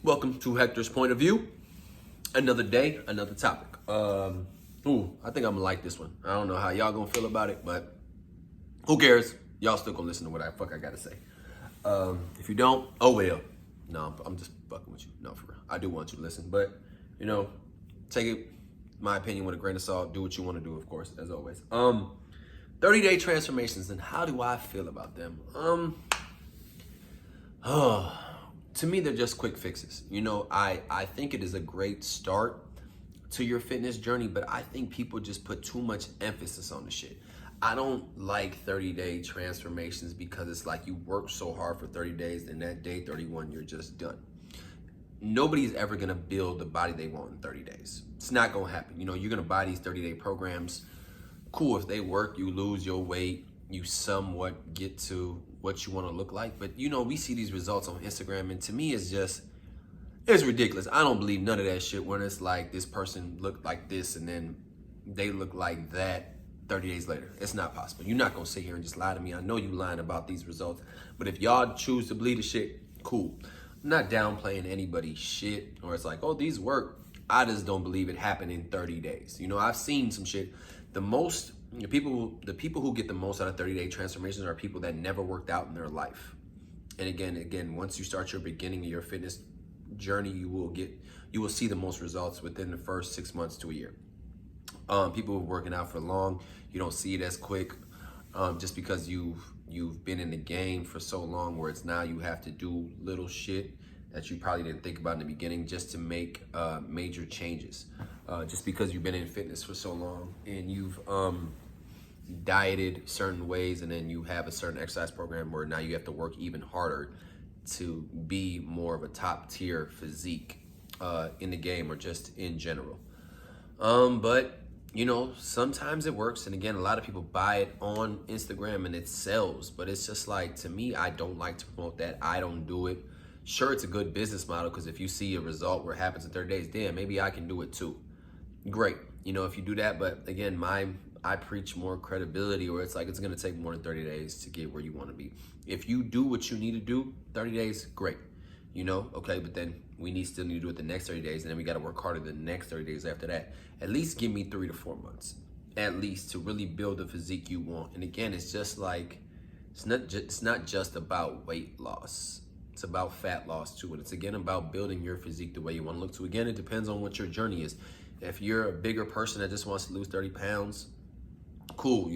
Welcome to Hector's Point of View. Another day, another topic. I think I'm gonna like this one. I don't know how y'all gonna feel about it, but who cares? Y'all still gonna listen to what I gotta say. If you don't, oh well. No, I'm just fucking with you. No, for real. I do want you to listen, but take it, my opinion, with a grain of salt. Do what you want to do, of course, as always. 30-day transformations, and how do I feel about them? To me, they're just quick fixes. I think it is a great start to your fitness journey, but I think people just put too much emphasis on the shit. I don't like 30-day transformations because it's like you work so hard for 30 days, and that day 31, you're just done. Nobody's ever gonna build the body they want in 30 days. It's not gonna happen. You're gonna buy these 30-day programs. Cool, if they work, you lose your weight, you somewhat get to what you want to look like. But we see these results on Instagram, and to me it's ridiculous. I don't believe none of that shit when it's like this person looked like this and then they look like that 30 days later. It's not possible. You're not gonna sit here and just lie to me. I know you lying about these results, but if y'all choose to believe the shit, cool. I'm not downplaying anybody's shit, or it's like, oh, these work. I just don't believe it happened in 30 days. I've seen some shit. The people who get the most out of 30-day transformations are people that never worked out in their life. And again, once you start your beginning of your fitness journey, you will see the most results within the first 6 months to a year. People who are working out for long, you don't see it as quick, just because you've been in the game for so long, where it's now you have to do little shit that you probably didn't think about in the beginning just to make major changes. Just because you've been in fitness for so long and you've dieted certain ways, and then you have a certain exercise program where now you have to work even harder to be more of a top tier physique in the game, or just in general. But sometimes it works, and again, a lot of people buy it on Instagram and it sells, but it's just like, to me, I don't like to promote that. I don't do it. Sure, it's a good business model, because if you see a result where it happens in 30 days, damn, maybe I can do it too. Great, if you do that. But again, I preach more credibility, or it's like it's gonna take more than 30 days to get where you wanna be. If you do what you need to do, 30 days, great. Okay, but then we still need to do it the next 30 days, and then we gotta work harder the next 30 days after that. At least give me 3 to 4 months, at least, to really build the physique you want. And again, it's just like, it's not just about weight loss. It's about fat loss too, and it's again about building your physique the way you want to look to. Again, it depends on what your journey is. If you're a bigger person that just wants to lose 30 pounds, cool.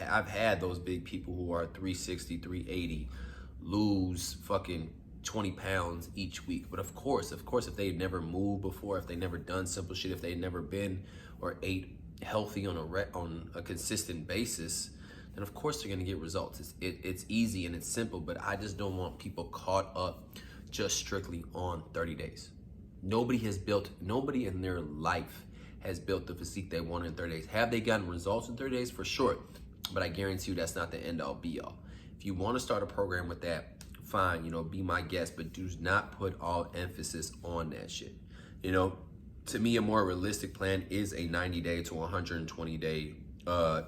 I've had those big people who are 360, 380, lose fucking 20 pounds each week. But of course, if they've never moved before, if they've never done simple shit, if they've never been or ate healthy on a consistent basis, then of course they're gonna get results. It's easy and it's simple, but I just don't want people caught up just strictly on 30 days. Nobody in their life has built the physique they want in 30 days. Have they gotten results in 30 days? For sure, but I guarantee you that's not the end all be all. If you wanna start a program with that, fine, be my guest, but do not put all emphasis on that shit. To me, a more realistic plan is a 90-day to 120-day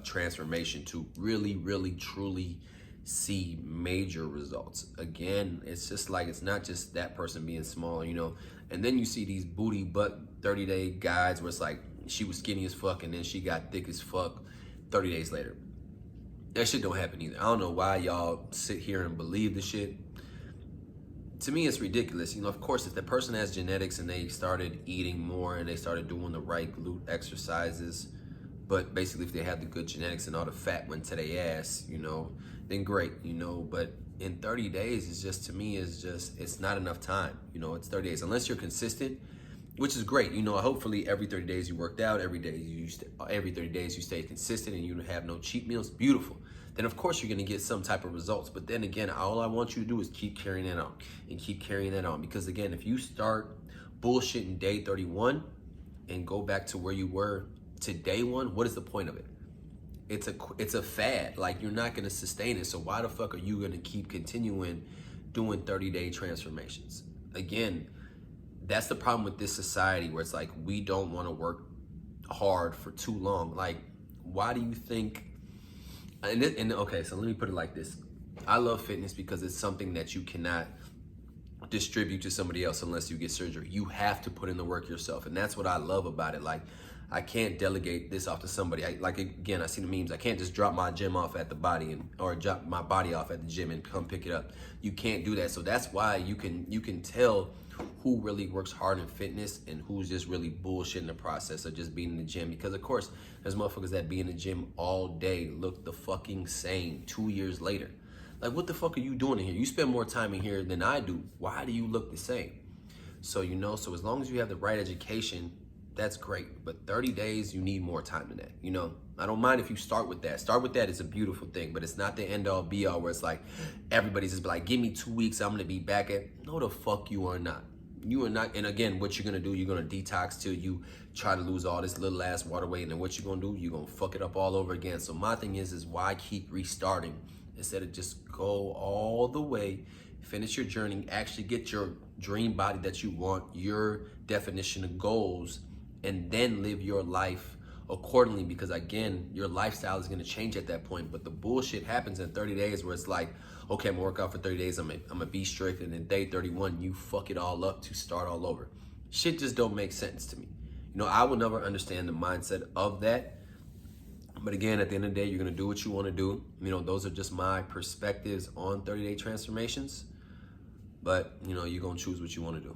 transformation to really, really, truly see major results. Again, it's just like, it's not just that person being small, and then you see these booty butt 30-day guides where it's like, she was skinny as fuck and then she got thick as fuck 30 days later. That shit don't happen either. I don't know why y'all sit here and believe the shit. To me, it's ridiculous. Of course, if the person has genetics and they started eating more and they started doing the right glute exercises, but basically if they had the good genetics and all the fat went to their ass, then great, but in 30 days, it's not enough time. It's 30 days, unless you're consistent, which is great. Hopefully every 30 days you worked out, every 30 days you stay consistent and you have no cheat meals, beautiful. Then of course you're gonna get some type of results. But then again, all I want you to do is keep carrying that on and keep carrying that on. Because again, if you start bullshitting day 31 and go back to where you were to day 1, what is the point of it? It's a fad. Like, you're not gonna sustain it. So why the fuck are you gonna keep continuing doing 30-day transformations? Again, that's the problem with this society, where it's like, we don't wanna work hard for too long. Like, why do you think, okay, so let me put it like this. I love fitness because it's something that you cannot distribute to somebody else unless you get surgery. You have to put in the work yourself. And that's what I love about it. Like, I can't delegate this off to somebody. Again, I see the memes. I can't just drop my gym off at the body or drop my body off at the gym and come pick it up. You can't do that. So that's why you can tell who really works hard in fitness and who's just really bullshit in the process of just being in the gym. Because of course, there's motherfuckers that be in the gym all day, look the fucking same 2 years later. Like, what the fuck are you doing in here? You spend more time in here than I do. Why do you look the same? So, so as long as you have the right education, that's great. But 30 days, you need more time than that. I don't mind if you start with that. Start with that. It's a beautiful thing, but it's not the end all be all where it's like, everybody's just like, give me 2 weeks, I'm going to be back at. No, the fuck you are not. You are not. And again, what you're going to do, you're going to detox till you try to lose all this little ass water weight. And then what you're going to do, you're going to fuck it up all over again. So my thing is why keep restarting instead of just go all the way, finish your journey, actually get your dream body that you want, your definition of goals, and then live your life accordingly. Because again, your lifestyle is going to change at that point. But the bullshit happens in 30 days where it's like, okay, I'm gonna work out for 30 days, I'm gonna be strict, and then day 31, you fuck it all up to start all over. Shit just don't make sense to me. I will never understand the mindset of that. But again, at the end of the day, you're gonna do what you wanna do. Those are just my perspectives on 30-day transformations. But, you're gonna choose what you wanna do.